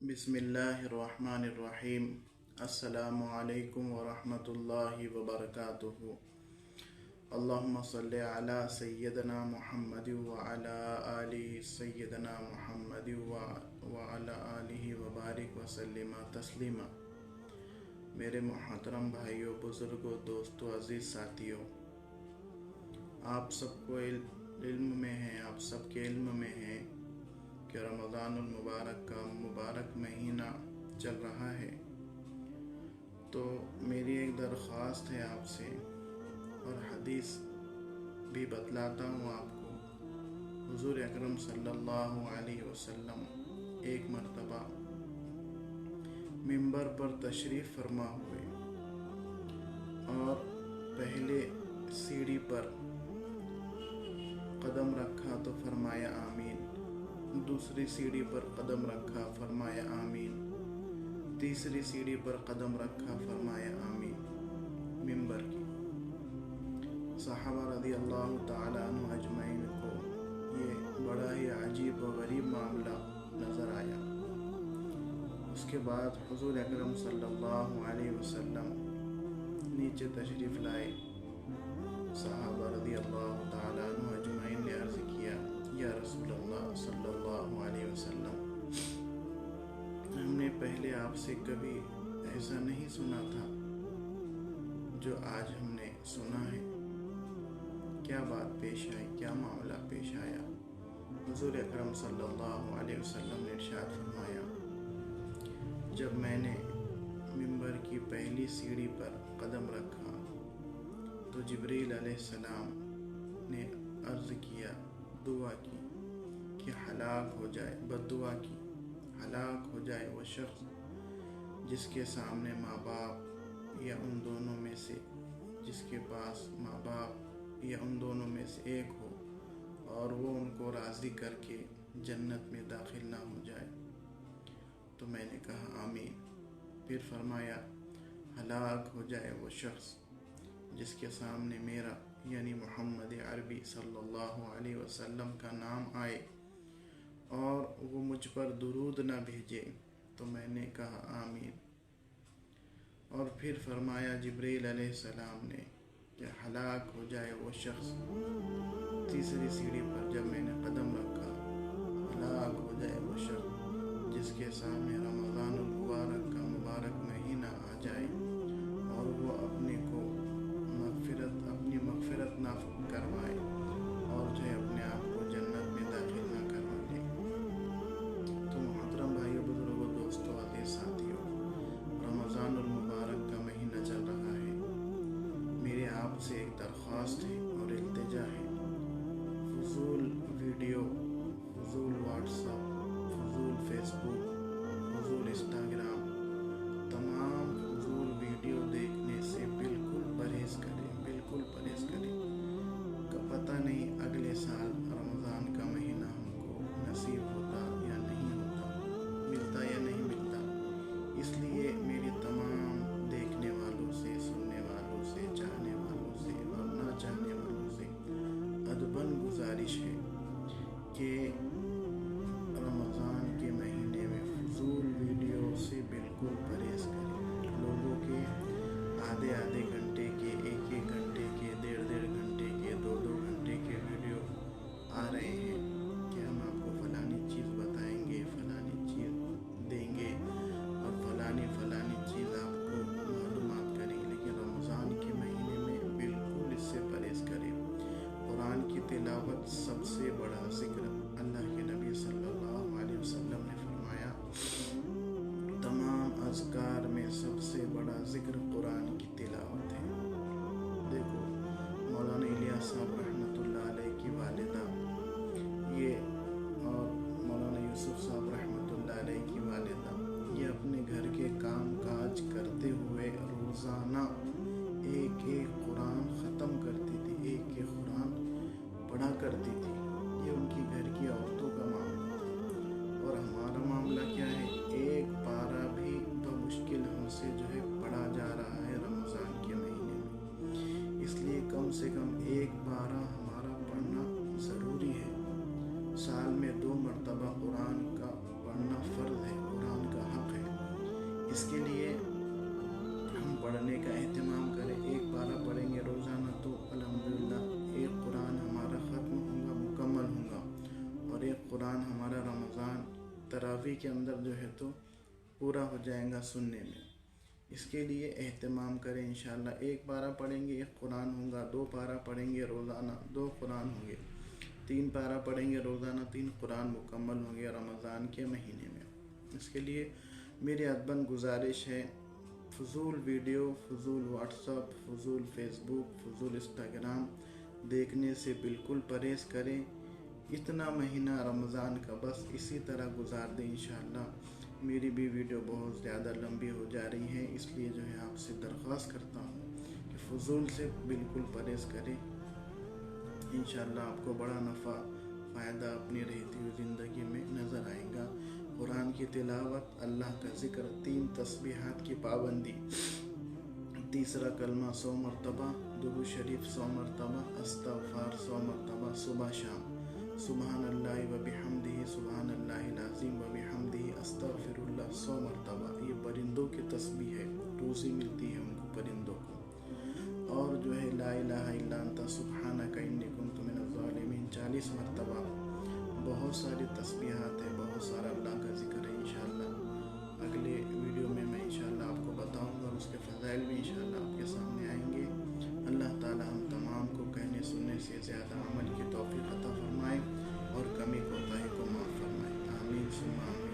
बिस्मिल्लाहिर्रहमानिर्रहीम। अस्सलामु अलैकुम वरहमतुल्लाहि वबरकातुहू। अल्लाहुम्मा सल्लि अला सय्यदना मुहम्मद व अला आलि सय्यदना मुहम्मद व अला आलिहि व बारिक व सल्लिमा तस्लीमा। मेरे मुहतरम भाइयों, बुज़ुर्गों, दोस्तों, अज़ीज़ साथियों, आप सबको इल्म में है, आप सबके इल्म में है कि रमज़ानुल मुबारक का मुबारक महीना चल रहा है। तो मेरी एक दरख्वास्त है आपसे, और हदीस भी बतलाता हूँ आपको। हुज़ूर अकरम सल्लल्लाहु अलैहि वसल्लम एक मर्तबा मिंबर पर तशरीफ़ फरमा हुए और पहले सीढ़ी पर कदम रखा तो फरमाया आमीन, दूसरी सीढ़ी पर कदम रखा, फरमाया आमीन, तीसरी सीढ़ी पर कदम रखा, फरमाया आमीन। मिंबर की सहाबा रज़ियल्लाहु ताला अन्हुम अजमईन को ये बड़ा ही अजीब व गरीब मामला नज़र आया। उसके बाद हुज़ूर अकरम सल्लल्लाहु अलैहि वसल्लम नीचे तशरीफ़ लाए। सहाबा रज़ियल्लाहु ताला अन्हुम अजमईन ने अर्ज़ किया, या रसूलल्लाह सल्लल्लाहु अलैहि वसल्लम, हमने पहले आपसे कभी ऐसा नहीं सुना था जो आज हमने सुना है। क्या बात पेश आई, क्या मामला पेश आया? हुज़ूर अकरम सल्लल्लाहु अलैहि वसल्लम ने इरशाद फरमाया, जब मैंने मिंबर की पहली सीढ़ी पर कदम रखा तो जिब्रील अलैहिस्सलाम ने अर्ज़ किया, दुआ की कि हलाक हो जाए, बद्दुआ की हलाक हो जाए वो शख्स जिसके सामने माँ बाप या उन दोनों में से, जिसके पास माँ बाप या उन दोनों में से एक हो और वो उनको राज़ी करके जन्नत में दाखिल ना हो जाए। तो मैंने कहा आमीन। फिर फरमाया, हलाक हो जाए वो शख्स जिसके सामने मेरा यानी मोहम्मद अरबी सल्लल्लाहु अलैहि वसल्लम का नाम आए और वो मुझ पर दुरूद न भेजे। तो मैंने कहा आमीन। और फिर फरमाया जिब्रील अलैहिस्सलाम ने कि हलाक हो जाए वो शख्स, तीसरी सीढ़ी पर जब मैंने कदम रखा, हलाक हो जाए वो शख्स जिसके सामने रमज़ानुल मुबारक का मुबारक महीना आ जाए और वो अपनी मग़फ़िरत ना करवाए और जो है अपने आप को जन्नत में दाखिल ना करवा ले। तो मुहतरम भाइयों, बुज़ुर्गों, दोस्तों, अज़ीज़ साथियों, रमज़ानुल मुबारक का महीना चल रहा है। मेरे आपसे एक दरख्वास्त है और इल्तिजा है, फ़ुज़ूल वीडियो, फ़ुज़ूल व्हाट्सएप, फ़ुज़ूल फेसबुक, फ़ुज़ूल इंस्टाग्राम, तमाम फ़ुज़ूल वीडियो देखने से बिल्कुल परहेज़ करें, बिल्कुल परहेज़ करें। पता नहीं अगले साल रमज़ान का महीना हमको नसीब होता या नहीं होता, मिलता या नहीं मिलता। इसलिए मेरी तमाम देखने वालों से, सुनने वालों से, चाहने वालों से और ना चाहने वालों से अदबन गुजारिश है कि रमज़ान के महीने में फ़ुज़ूल वीडियो से बिल्कुल परहेज़ करें। लोगों के आधे आधे घंटे के, एक एक घंटे के, डेढ़ डेढ़ घंटे के, दो दो घंटे के वीडियो आ रहे हैं कि हम आपको फ़लानी चीज़ बताएंगे, फ़लानी चीज़ देंगे और फ़लानी चीज़ आपको मालूमात करेंगे। लेकिन रमज़ान के महीने में बिल्कुल इससे परहेज़ करें। कुरान की तिलावत सबसे बड़ा ज़िक्र, अल्लाह के नबी सल्लल्लाहु अलैहि वसल्लम ने फरमाया, तमाम अज़कार में सबसे बड़ा ज़िक्र कुरान की तिलावत है। देखो, मौलाना इलियास साहब रहमतुल्लाह अलैह की वालिदा ये और मौलाना यूसुफ साहब रहमतुल्लाह अलैह की वालिदा ये अपने घर के काम काज करते हुए रोज़ाना एक एक कुरान ख़त्म करती थी, एक एक कुरान पढ़ा करती थी। ये उनकी घर की औरतों का मामला था। और हमारा मामला क्या है, एक पारा भी बमुश्किल हमसे जो है पढ़ा जा रहा है रमज़ान के महीने اس کے لیے ہم پڑھنے کا اہتمام کریں. ایک پارہ پڑھیں گے روزانہ تو الحمدللہ ایک قرآن ہمارا ختم ہوگا, مکمل ہوگا, اور ایک قرآن ہمارا رمضان تراویح کے اندر جو ہے تو پورا ہو جائے گا سننے میں. اس کے لیے اہتمام کریں انشاءاللہ. ایک پارہ پڑھیں گے ایک قرآن ہوگا, 2 پارہ پڑھیں گے روزانہ 2 قرآن ہوں گے, 3 پارہ پڑھیں گے روزانہ 3 قرآن مکمل ہوں گے رمضان کے مہینے میں. اس کے لیے میری ادباً گزارش ہے, فضول ویڈیو, فضول واٹس ایپ, فضول فیس بک, فضول انسٹاگرام دیکھنے سے بالکل پرہیز کریں. اتنا مہینہ رمضان کا بس اسی طرح گزار دیں انشاءاللہ. میری بھی ویڈیو بہت زیادہ لمبی ہو جا رہی ہے, اس لیے جو ہے آپ سے درخواست کرتا ہوں کہ فضول سے بالکل پرہیز کریں. انشاءاللہ آپ کو بڑا نفع فائدہ اپنی رہتی ہوئی زندگی میں نظر آئے گا. قرآن کی تلاوت, اللہ کا ذکر, 3 تسبیحات کی پابندی, 3 کلمہ 100 مرتبہ, درود شریف 100 مرتبہ, استغفار 100 مرتبہ صبح شام, سبحان اللہ و بحمدہ, سبحان اللہ العظیم و بحمدہ, استغفر اللہ 100 مرتبہ. یہ پرندوں کی تسبیح ہے, روزی ملتی ہے ان کو پرندوں کو. اور جو ہے لا الہ الا انت سبحانک انی کنت من الظالمین 40 مرتبہ. بہت ساری تسبیحات ہیں, بہت سارا اللہ کا ذکر ہے. انشاءاللہ اگلے ویڈیو میں انشاءاللہ آپ کو بتاؤں گا, اس کے فضائل بھی انشاءاللہ آپ کے سامنے آئیں گے. اللہ تعالی ہم تمام کو کہنے سننے سے زیادہ عمل کی توفیق عطا فرمائے اور کمی کوتاہی کو معاف فرمائے. آمین ثم آمین.